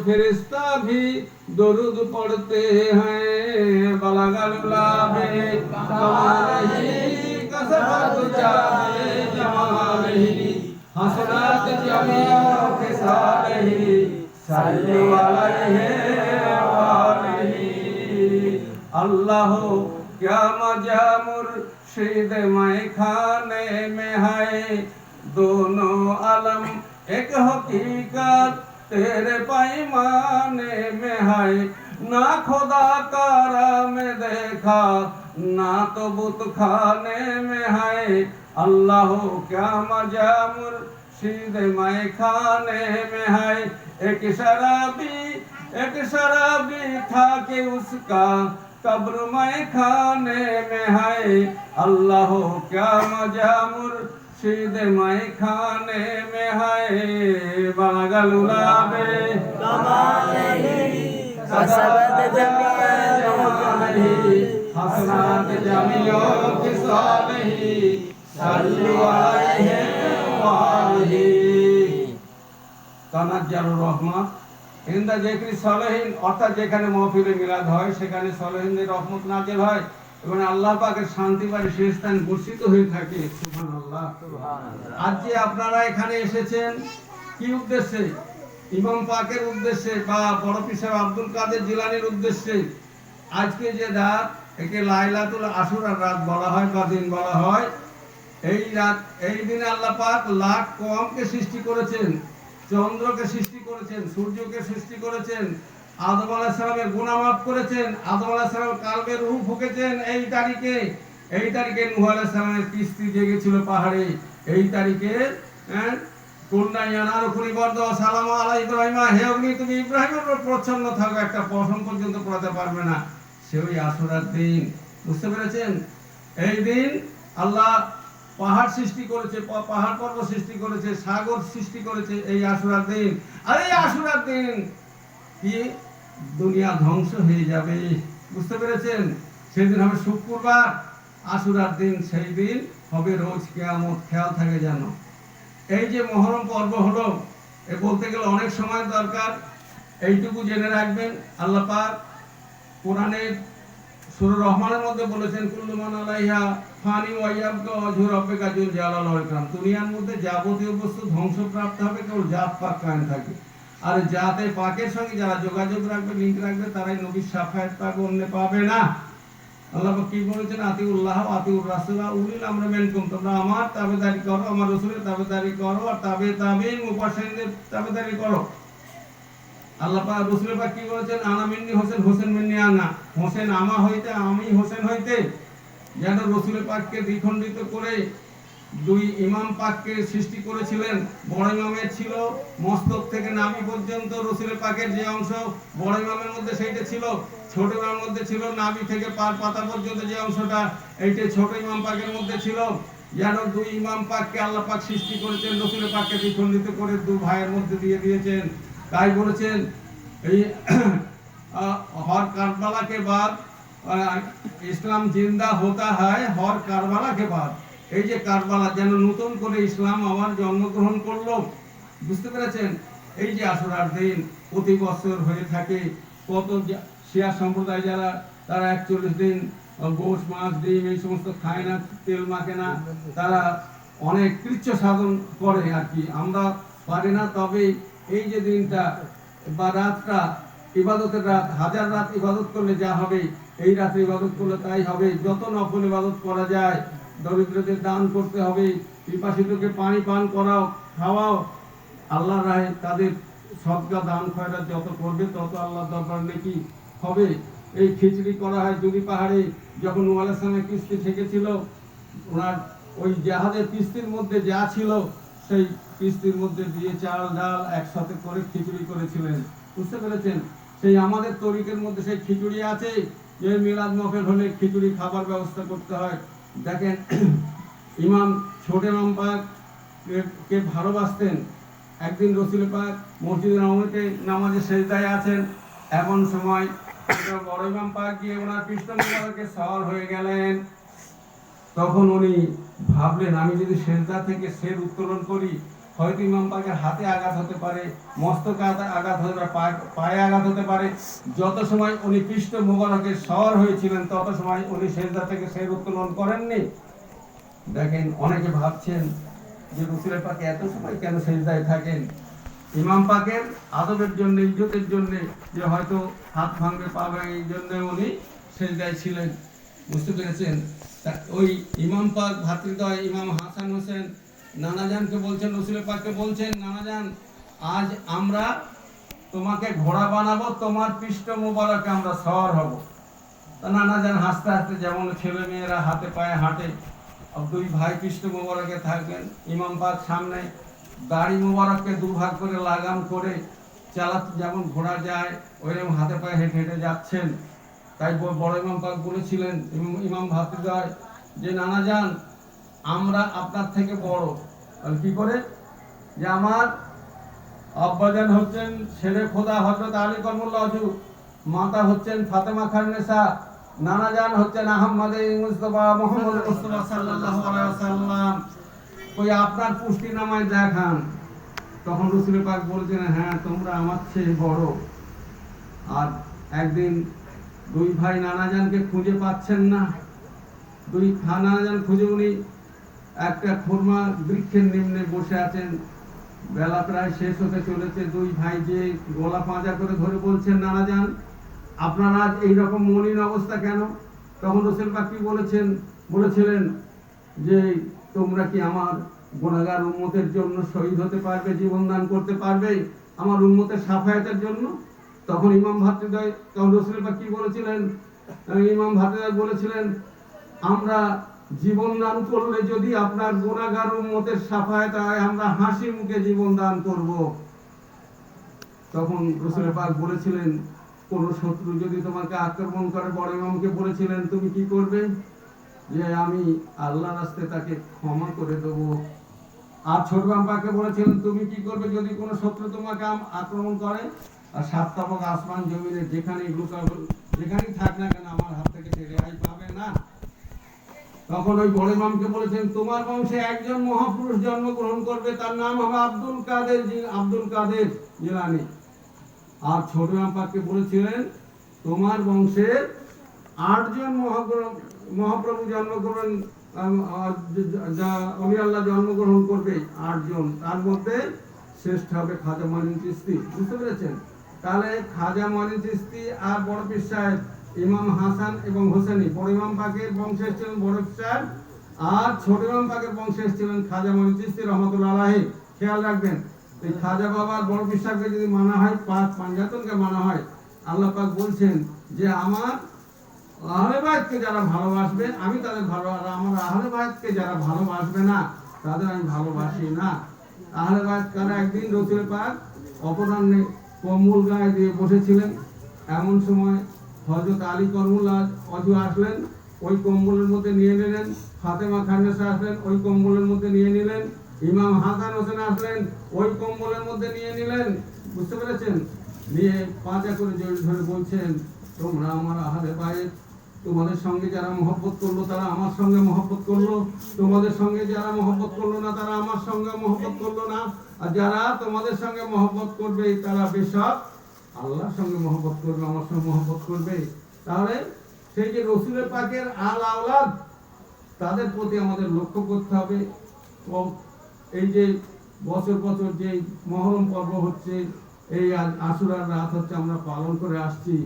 फरिश्ता भी दुरूद पढ़ते हैं। बलगल उलाबे कमालही कसरत जाहे जमालही हसरत जमीओ खिसालही सल्लु अलैहि वालैहि। अल्लाह क्या मजा मुर्शिद मैं खाने में है, दोनों आलम एक हकीकत तेरे पैमाने में है। ना खुदा का राह में देखा ना तो बुत खाने में है। अल्लाह क्या मजा मुर्शिद मैं खाने में है। एक शराबी था कि उसका कब्र मैं खाने में है। अल्लाह क्या मजा मुर्शिद मैं खाने में है। बलगल उलाबे कमालही कसरत जमालही हसरत जमीओ खिसालही सल्लु अलैहि वालैहि। তানাজ্জালুর রহমত ইনদা যিকরি সালেহিন, অর্থাৎ যেখানে মাহফিলে মিলাদ হয় সেখানে সালেহিনদের রহমত নাযিল হয় এবং আল্লাহ পাকের শান্তি বাড়ি সেই স্থান বর্ষিত হয়ে থাকে। সুবহানাল্লাহ। আজ যে আপনারা এখানে এসেছেন কি উদ্দেশ্যে? ইমাম পাকের উদ্দেশ্যে বা বড় পীর সাহেব আব্দুল কাদের জিলানীর উদ্দেশ্যে। আজকে যে রাত একে লাইলাতুল আশুরার রাত বলা হয় বা দিন বলা হয়। এই রাত এই দিনে আল্লাহ পাক লাখ কমকে সৃষ্টি করেছেন, চন্দ্রকে সৃষ্টি করেছেন, সূর্যকে সৃষ্টি করেছেন, আদম আলাইহিস সালামের গুনাহ মাফ করেছেন, আদম আলাইহিস সালামের কালবে রূহ ফুঁকেছেন এই তারিখে নূহ আলাইহিস সালামের কিস্তি জেগেছিল পাহাড়ে। এই তারিখে সালাম আলা ইব্রাহিম, হে অগ্নি তুমি ইব্রাহিমের উপর প্রচ্ছন্ন থাকো, একটা পশম পর্যন্ত পড়াতে পারবে না। সে ওই আশুরার দিন, বুঝতে পেরেছেন? এই দিন আল্লাহ পাহাড় সৃষ্টি করেছে, পাহাড় পর্বত সৃষ্টি করেছে, সাগর সৃষ্টি করেছে এই আশুরার দিন। আর এই আশুরার দিন কি দুনিয়া ধ্বংস হয়ে যাবে, বুঝতে পেরেছেন? সেদিন হবে শুক্রবার, আশুরার দিন, সেই দিন হবে রোজ কিয়ামত। খেয়াল থাকে যেন। এই যে মহরম পর্ব হলো, এ বলতে গেলে অনেক সময় দরকার। এইটুকু জেনে রাখবেন, আল্লাহ পাক কোরআনের সূরা রহমানের মধ্যে বলেছেন কুল্লু মান আলাইহা ফানি ওয়া ইয়াবকা ওয়াজহু রাব্বিকা যুল জালাল ওয়াল ইকরাম। দুনিয়ার মধ্যে যাবতীয় বস্তু ধ্বংসপ্রাপ্ত হবে, কেবল জাত পাক কায়েম থাকে। আর জাতে পাকের সঙ্গে যারা যোগাযোগ রাখবে, লিংক রাখবে, তারাই নবীর শাফায়াত পাবে, অন্য পাবে না। আল্লাহ পাক কি বলেছেন? আতিউল্লাহ ওয়া আতিউর রাসূল উলিল আমরি মিনকুম, তোমরা আমার তাবেদারি করো, আমার রাসূলের তাবেদারি করো, আর তাবেঈন মুফাসসিরদের তাবেদারি করো। আল্লাহ পাক রাসূলের পাক কি বলেছেন? আনা মিন্নি হোসেন, হোসেন মিন্নি আনা। হোসেন আমা হইতে, আমি হোসেন হইতে। যেন রাসূলের পাককে দ্বিখণ্ডিত করে দুই ইমাম পাককে সৃষ্টি করেছিলেন। বড় ইমামের ছিল মস্তক থেকে নাভি পর্যন্ত রাসূলের পাকের যে অংশ, বড় ইমামের মধ্যে সেইটা ছিল। ছোট ইমামের মধ্যে ছিল নাভি থেকে পার পাতা পর্যন্ত যে অংশটা, এইটা ছোট ইমাম পাকের মধ্যে ছিল। যেন দুই ইমাম পাককে আল্লাহ পাক সৃষ্টি করেছেন, রাসূলের পাককে দ্বিখণ্ডিত করে দু ভাইয়ের মধ্যে দিয়ে দিয়েছেন। তাই বলেছেন এই হর কারবালা কে বাদ ইসলাম জিন্দা হতা হয়, হর কারবালা কে বাদ। এই যে কারবালা, যেন নতুন করে ইসলাম আবার জন্মগ্রহণ করলো, বুঝতে পেরেছেন? এই যে আশুরার দিন প্রতি বছর হয়ে থাকে। কত শিয়া সম্প্রদায় যারা, তারা 41 দিন গোশ মাছ ডিম এই সমস্ত খায় না, তেল মাখে না, তারা অনেক কৃচ্ছ সাধন করে আর কি। আমরা পারি না। তবে এই যে দিনটা বা রাতটা ইবাদতের রাত, হাজার রাত ইবাদত করলে যা হবে, এই রাতে ইবাদত করলে তাই হবে। যত নফল ইবাদত করা যায়, দরিদ্রদের দান করতে হবে, পিপাসিতকে পানি পান করাও, খাওয়াও, আল্লাহর রাহে তাদের সদকা দান খয়রাত যত করবে তত আল্লাহর দরবার নেকি হবে। এই খিচড়ি করা হয় জুড়ি পাহাড়ে। যখন নূহ আলাইহিস সালামের কিস্তি ঠেকেছিল, ওনার ওই জাহাজের কিস্তির মধ্যে যা ছিল সেই কিস্তির মধ্যে দিয়ে চাল ডাল একসাথে করে খিচুড়ি করেছিলেন, বুঝতে পেরেছেন? সেই আমাদের তরিকের মধ্যে সেই খিচুড়ি আছে, যে মিলাদ মাহফিল হলে খিচুড়ি খাবার ব্যবস্থা করতে হয়। দেখেন ইমাম ছোট ইমাম পাক কে ভালোবাসতেন। একদিন রাসূল পাক মসজিদে নববীতে নামাজে সেজদায় আছেন, এমন সময় বড় ইমাম পাক গিয়ে ওনার পৃষ্ঠমুখে সওয়াল হয়ে গেলেন। তখন উনি ভাবলেন, আমি যদি সেজদা থেকে সের উত্তোলন করি হয়তো ইমাম পাকের হাতে আঘাত হতে পারে, মস্তকে আঘাত হতে পারে, পায়ে আঘাত হতে পারে। যত সময় উনি পৃষ্ঠ মোবারকের সওয়ার হয়েছিলেন তত সময় উনি সেজদা থেকে সের উত্তোলন করেননি। দেখেন, অনেকে ভাবছেন যে রাসূলের পাক এত সময় কেন সেজদায় থাকেন। ইমাম পাকের আদবের জন্য, ইজ্জতের জন্য, যে হয়তো হাত ভাঙবে পা ভাঙবে, এই জন্য উনি সেজদায় ছিলেন। বুঝতে পেরেছেন? ওই ইমাম পাক ভাতৃদ্বয় ইমাম হাসান হোসেন নানাজানকে বলছেন, রাসূলের পাককে বলছেন, নানাজান আজ আমরা তোমাকে ঘোড়া বানাবো, তোমার পৃষ্ঠ মোবারকে আমরা সওয়ার হব। তা নানাজান হাসতে হাসতে, যেমন ছেলে মেয়েরা হাতে পায়ে হাঁটে, দুই ভাই পৃষ্ঠ মোবারকে থাকবেন, ইমাম পাক সামনে দাড়ি মোবারককে দুভাগ করে লাগাম করে চালাতে যেমন ঘোড়া যায় ওইরকম হাতে পায়ে হেঁটে হেঁটে যাচ্ছেন। তাই বড় ইমাম পাক বলেছিলেন ইমাম ভাতৃদ্বয় যে নানাজান আমরা আপনার থেকে বড়। কি করে? যে আমার আব্বাজান হচ্ছেন শেরে খোদা হযরত আলী করমুল্লাহ ওয়াজহু, মাতা হচ্ছেন ফাতেমা খান্নেসা, নানাজান হচ্ছেন আহমদে মুস্তাফা মুহাম্মদ মুস্তাফা সাল্লাল্লাহু আলাইহি ওয়াসাল্লাম। ওই আপনার পুষ্টি নামায় দেখান। তখন রাসূল পাক বলছেন, হ্যাঁ তোমরা আমার চেয়ে বড়। আর একদিন দুই ভাই নানাজানকে খুঁজে পাচ্ছেন না। দুই নানাজান খুঁজে উনি একটা খুরমা বৃক্ষের নিম্নে বসে আছেন। বেলা প্রায় শেষ হতে চলেছে। দুই ভাই যে গলা পাঁজা করে ধরে বলছেন, নানাজান আপনার আজ এইরকম মলিন অবস্থা কেন? তখন রাসূল পাক কি বলেছিলেন যে তোমরা কি আমার গুনাহগার উম্মতের জন্য শহীদ হতে পারবে, জীবন দান করতে পারবে আমার উম্মতের সাফায়াতের জন্য? তখন ইমাম ভাতৃদ্বয়, তখন রাসূল পাক কি বলেছিলেন? ইমাম ভাতৃদ্বয় বলেছিলেন, আমরা জীবন দান করলে যদি আপনার গুনাহগার উম্মতের সাফায়াত হয়, আমরা হাসি মুখে জীবন দান করব। তখন রাসূল পাক বলেছিলেন, কোন শত্রু যদি তোমাকে আক্রমণ করে, বড় ইমামকে বলেছিলেন তুমি কি করবে? যে আমি আল্লাহর রাস্তায় তাকে ক্ষমা করে দেব। আর ছোট ইমাম পাককে বলেছিলেন তুমি কি করবে যদি কোনো শত্রু তোমাকে আক্রমণ করে? আর সাত তাবক আসমান জমিনে যেখানেই যেখানেই থাক না কেন আমার হাত থেকে রেহাই পাবে না। তখন ওই বড় ইমামকে বলেছেন তোমার বংশে একজন মহাপুরুষ জন্মগ্রহণ করবে, তার নাম হবে আব্দুল কাদের জিলানী। আর ছোট ইমাম পাককে বলেছিলেন তোমার বংশে 8 জন মহাপ্রভু জন্মগ্রহণ আল্লাহ জন্মগ্রহণ করবে, 8 জন। তার মধ্যে শ্রেষ্ঠ হবে খাজা মঈনুদ্দিন চিশতি। বুঝতে পেরেছেন? তাহলে খাজা মঈনুদ্দিন চিশতি আর বড় পীর সাহেব ইমাম হাসান এবং হোসেনি, বড় ইমাম পাকের বংশে এসেছিলেন বড় পীর সাহেব, আর ছোট ইমাম পাকের বংশে এসেছিলেন খাজা মঈনুদ্দিন চিশতি রহমাতুল্লাহ আলাইহি। খেয়াল রাখবেন, এই খাজা বাবার বড় পীর সাহেবকে যদি মানা হয়, 5 পাঞ্জাতনকে মানা হয়, আল্লাহ পাক বলছেন যে আমার আহলে বাইতকে যারা ভালোবাসবে আমি তাদের ভালো, আর আমার আহলে বাইতকে যারা ভালোবাসবে না তাদের আমি ভালোবাসি না। আহলে বাইত কারা? একদিন রাসূল পাক অপরাহ্নে কম্বল গায়ে দিয়ে বসেছিলেন। এমন সময় হযরত আলী করমুল্লাহ ওয়াজহু আসলেন, ওই কম্বলের মধ্যে নিয়ে নিলেন। ফাতেমা খান্নেসা আসলেন, ওই কম্বলের মধ্যে নিয়ে নিলেন। ইমাম হাসান হোসেন আসলেন, ওই কম্বলের মধ্যে নিয়ে নিলেন। বুঝতে পেরেছেন? নিয়ে পাঁচা করে জড়িয়ে ধরে বলছেন তোমরা আমার আহলে বাইত, তোমাদের সঙ্গে যারা মহব্বত করলো তারা আমার সঙ্গে মহব্বত করলো, তোমাদের সঙ্গে যারা মহব্বত করলো না তারা আমার সঙ্গে মহব্বত করলো না, আর যারা তোমাদের সঙ্গে মহব্বত করবে তারা বেশক আল্লাহর সঙ্গে মহব্বত করবে, আমার সঙ্গে মহব্বত করবে। তাহলে সেই যে রাসূলের পাকের আল আওলাদ তাদের প্রতি আমাদের লক্ষ্য করতে হবে। এই যে বছর বছর যে মহরম পর্ব হচ্ছে, এই আশুরার রাত হচ্ছে, আমরা পালন করে আসছি।